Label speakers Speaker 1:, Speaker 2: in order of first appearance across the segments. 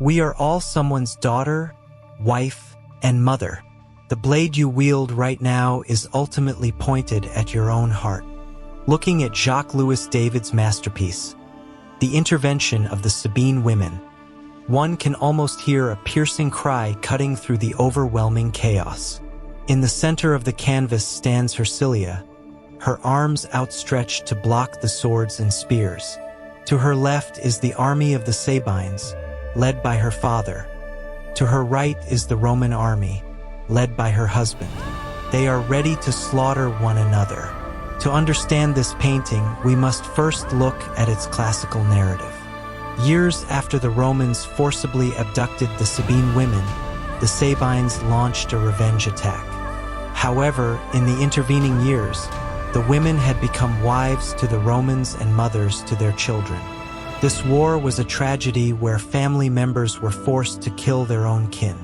Speaker 1: We are all someone's daughter, wife, and mother. The blade you wield right now is ultimately pointed at your own heart. Looking at Jacques Louis David's masterpiece, The Intervention of the Sabine Women, one can almost hear a piercing cry cutting through the overwhelming chaos. In the center of the canvas stands Hercilia, her arms outstretched to block the swords and spears. To her left is the army of the Sabines, led by her father. To her right is the Roman army, led by her husband. They are ready to slaughter one another. To understand this painting, we must first look at its classical narrative. Years after the Romans forcibly abducted the Sabine women, the Sabines launched a revenge attack. However, in the intervening years, the women had become wives to the Romans and mothers to their children. This war was a tragedy where family members were forced to kill their own kin.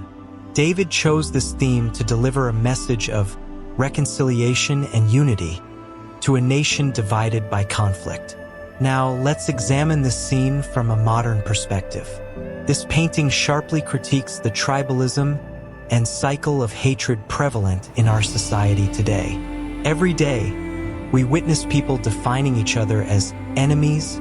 Speaker 1: David chose this theme to deliver a message of reconciliation and unity to a nation divided by conflict. Now, let's examine this scene from a modern perspective. This painting sharply critiques the tribalism and cycle of hatred prevalent in our society today. Every day, we witness people defining each other as enemies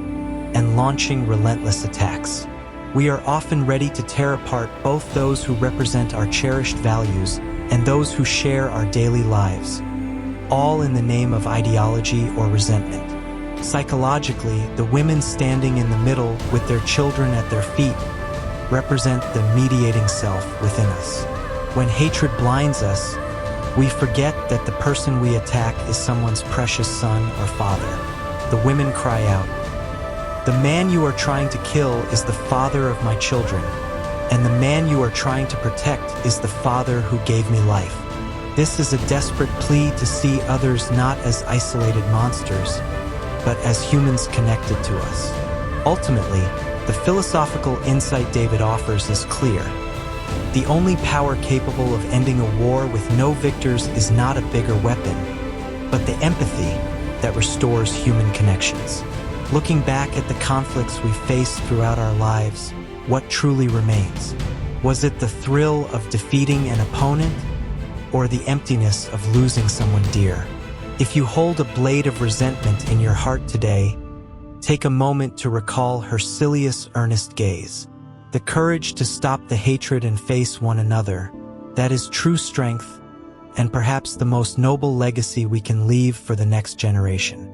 Speaker 1: and launching relentless attacks. We are often ready to tear apart both those who represent our cherished values and those who share our daily lives, all in the name of ideology or resentment. Psychologically, the women standing in the middle with their children at their feet represent the mediating self within us. When hatred blinds us, we forget that the person we attack is someone's precious son or father. The women cry out, "The man you are trying to kill is the father of my children, and the man you are trying to protect is the father who gave me life." This is a desperate plea to see others not as isolated monsters, but as humans connected to us. Ultimately, the philosophical insight David offers is clear. The only power capable of ending a war with no victors is not a bigger weapon, but the empathy that restores human connections. Looking back at the conflicts we faced throughout our lives, what truly remains? Was it the thrill of defeating an opponent, or the emptiness of losing someone dear? If you hold a blade of resentment in your heart today, take a moment to recall Hercilia's earnest gaze. The courage to stop the hatred and face one another, that is true strength, and perhaps the most noble legacy we can leave for the next generation.